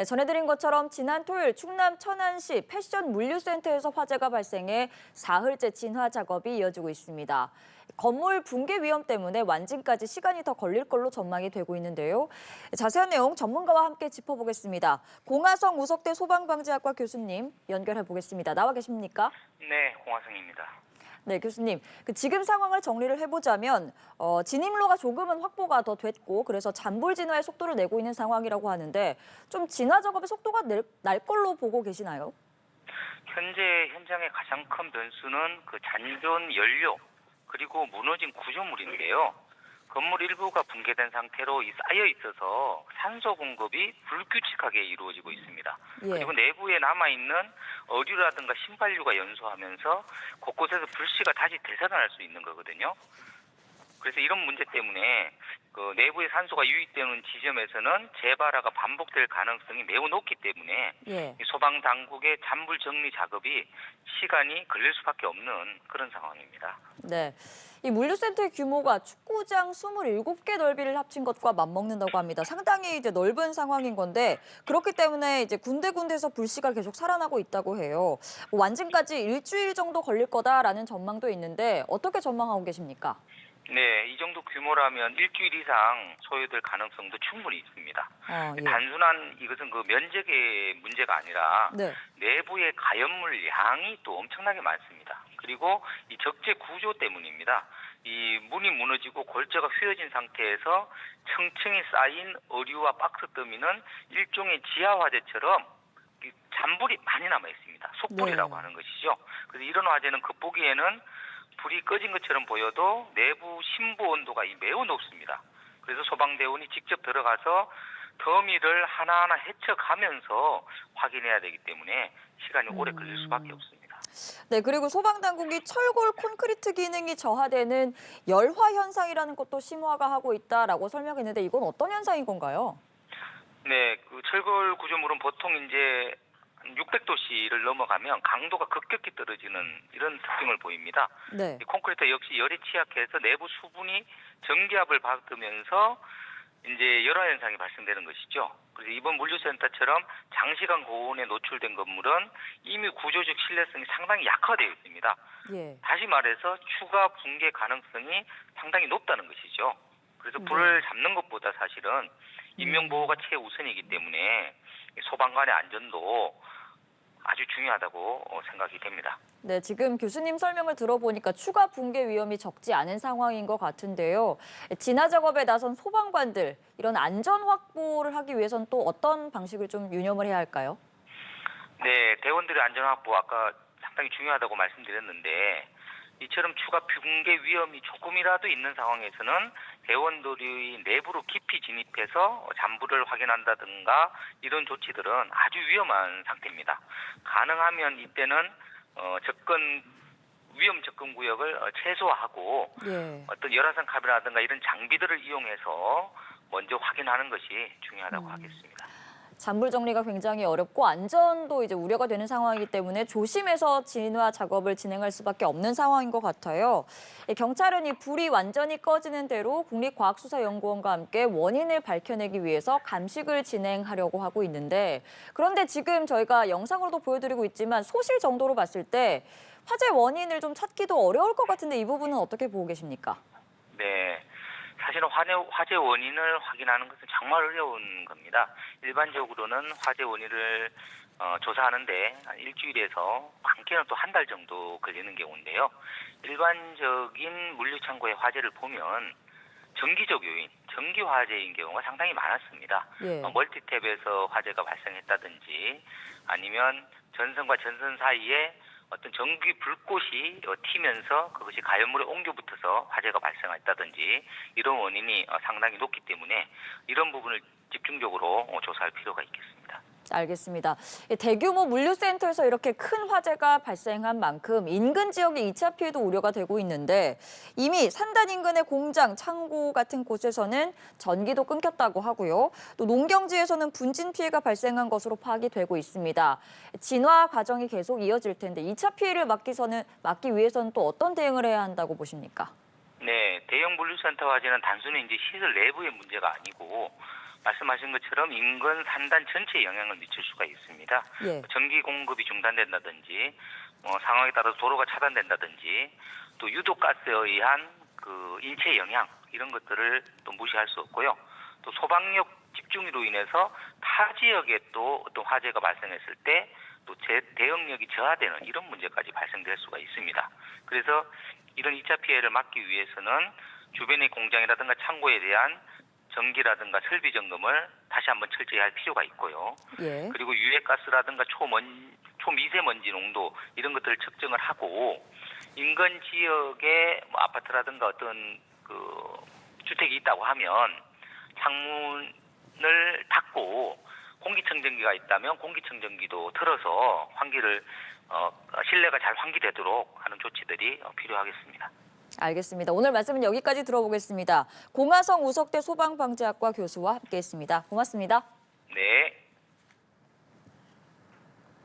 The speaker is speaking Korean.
네, 전해드린 것처럼 지난 토요일 충남 천안시 패션 물류센터에서 화재가 발생해 사흘째 진화 작업이 이어지고 있습니다. 건물 붕괴 위험 때문에 완진까지 시간이 더 걸릴 걸로 전망이 되고 있는데요. 자세한 내용 전문가와 함께 짚어보겠습니다. 공하성 우석대 소방방재학과 교수님 연결해 보겠습니다. 나와 계십니까? 네, 공화성입니다. 네, 교수님. 지금 상황을 정리를 해보자면 진입로가 조금은 확보가 더 됐고 그래서 잔불 진화의 속도를 내고 있는 상황이라고 하는데 좀 진화 작업의 속도가 날 걸로 보고 계시나요? 현재 현장의 가장 큰 변수는 그 잔존 연료 그리고 무너진 구조물인데요. 건물 일부가 붕괴된 상태로 쌓여 있어서 산소 공급이 불규칙하게 이루어지고 있습니다. 예. 그리고 내부에 남아있는 어류라든가 신발류가 연소하면서 곳곳에서 불씨가 다시 되살아날 수 있는 거거든요. 그래서 이런 문제 때문에 그 내부의 산소가 유입되는 지점에서는 재발화가 반복될 가능성이 매우 높기 때문에 예. 소방 당국의 잔불 정리 작업이 시간이 걸릴 수밖에 없는 그런 상황입니다. 네. 이 물류센터의 규모가 축구장 27개 넓이를 합친 것과 맞먹는다고 합니다. 상당히 이제 넓은 상황인 건데 그렇기 때문에 이제 군데군데에서 불씨가 계속 살아나고 있다고 해요. 완진까지 일주일 정도 걸릴 거다라는 전망도 있는데 어떻게 전망하고 계십니까? 네, 이 정도 규모라면 일주일 이상 소요될 가능성도 충분히 있습니다. 예. 단순한 이것은 그 면적의 문제가 아니라 네. 내부의 가연물 양이 또 엄청나게 많습니다. 그리고 이 적재 구조 때문입니다. 이 문이 무너지고 골재가 휘어진 상태에서 층층이 쌓인 어류와 박스 더미는 일종의 지하 화재처럼 잔불이 많이 남아 있습니다. 속불이라고 네. 하는 것이죠. 그래서 이런 화재는 겉보기에는 불이 꺼진 것처럼 보여도 내부 심부 온도가 매우 높습니다. 그래서 소방대원이 직접 들어가서 더미를 하나하나 헤쳐가면서 확인해야 되기 때문에 시간이 오래 걸릴 수밖에 없습니다. 네, 그리고 소방당국이 철골 콘크리트 기능이 저하되는 열화 현상이라는 것도 심화가 하고 있다라고 설명했는데 이건 어떤 현상인 건가요? 네, 그 철골 구조물은 보통 이제 600도씨를 넘어가면 강도가 급격히 떨어지는 이런 특징을 보입니다. 네. 이 콘크리트 역시 열에 취약해서 내부 수분이 전기압을 받으면서 이제 열화 현상이 발생되는 것이죠. 그래서 이번 물류센터처럼 장시간 고온에 노출된 건물은 이미 구조적 신뢰성이 상당히 약화되어 있습니다. 예. 다시 말해서 추가 붕괴 가능성이 상당히 높다는 것이죠. 그래서 불을 잡는 것보다 사실은 인명보호가 최우선이기 때문에 소방관의 안전도 아주 중요하다고 생각이 됩니다. 네, 지금 교수님 설명을 들어보니까 추가 붕괴 위험이 적지 않은 상황인 것 같은데요. 진화 작업에 나선 소방관들, 이런 안전 확보를 하기 위해서는 또 어떤 방식을 좀 유념을 해야 할까요? 네, 대원들의 안전 확보 아까 상당히 중요하다고 말씀드렸는데 이처럼 추가 붕괴 위험이 조금이라도 있는 상황에서는 대원들이 내부로 깊이 진입해서 잔불을 확인한다든가 이런 조치들은 아주 위험한 상태입니다. 가능하면 이때는 위험 접근 구역을 최소화하고 예. 어떤 열화상 카메라라든가 이런 장비들을 이용해서 먼저 확인하는 것이 중요하다고 하겠습니다. 잔불 정리가 굉장히 어렵고 안전도 이제 우려가 되는 상황이기 때문에 조심해서 진화 작업을 진행할 수밖에 없는 상황인 것 같아요. 경찰은 이 불이 완전히 꺼지는 대로 국립과학수사연구원과 함께 원인을 밝혀내기 위해서 감식을 진행하려고 하고 있는데 그런데 지금 저희가 영상으로도 보여드리고 있지만 소실 정도로 봤을 때 화재 원인을 좀 찾기도 어려울 것 같은데 이 부분은 어떻게 보고 계십니까? 네. 사실은 화재 원인을 확인하는 것은 정말 어려운 겁니다. 일반적으로는 화재 원인을 조사하는데 한 일주일에서 많게는 또 한 달 정도 걸리는 경우인데요. 일반적인 물류창고의 화재를 보면 정기적 요인, 정기 화재인 경우가 상당히 많았습니다. 예. 멀티탭에서 화재가 발생했다든지 아니면 전선과 전선 사이에 어떤 전기 불꽃이 튀면서 그것이 가연물에 옮겨 붙어서 화재가 발생했다든지 이런 원인이 상당히 높기 때문에 이런 부분을 집중적으로 조사할 필요가 있겠습니다. 알겠습니다. 대규모 물류센터에서 이렇게 큰 화재가 발생한 만큼 인근 지역의 2차 피해도 우려가 되고 있는데 이미 산단 인근의 공장, 창고 같은 곳에서는 전기도 끊겼다고 하고요. 또 농경지에서는 분진 피해가 발생한 것으로 파악이 되고 있습니다. 진화 과정이 계속 이어질 텐데 2차 피해를 막기 위해서는 또 어떤 대응을 해야 한다고 보십니까? 네, 대형 물류센터 화재는 단순히 이제 시설 내부의 문제가 아니고 말씀하신 것처럼 인근 산단 전체에 영향을 미칠 수가 있습니다. 예. 전기 공급이 중단된다든지, 상황에 따라서 도로가 차단된다든지, 또 유독가스에 의한 그 인체 영향 이런 것들을 또 무시할 수 없고요. 또 소방력 집중으로 인해서 타 지역에 또 어떤 화재가 발생했을 때 또 대응력이 저하되는 이런 문제까지 발생될 수가 있습니다. 그래서 이런 2차 피해를 막기 위해서는 주변의 공장이라든가 창고에 대한 정기라든가 설비 점검을 다시 한번 철저히 할 필요가 있고요. 예. 그리고 유해가스라든가 초미세먼지 농도 이런 것들을 측정을 하고 인근 지역에 아파트라든가 어떤 그 주택이 있다고 하면 창문을 닫고 공기청정기가 있다면 공기청정기도 틀어서 환기를 실내가 잘 환기되도록 하는 조치들이 필요하겠습니다. 알겠습니다. 오늘 말씀은 여기까지 들어보겠습니다. 공화성 우석대 소방방재학과 교수와 함께했습니다. 고맙습니다. 네.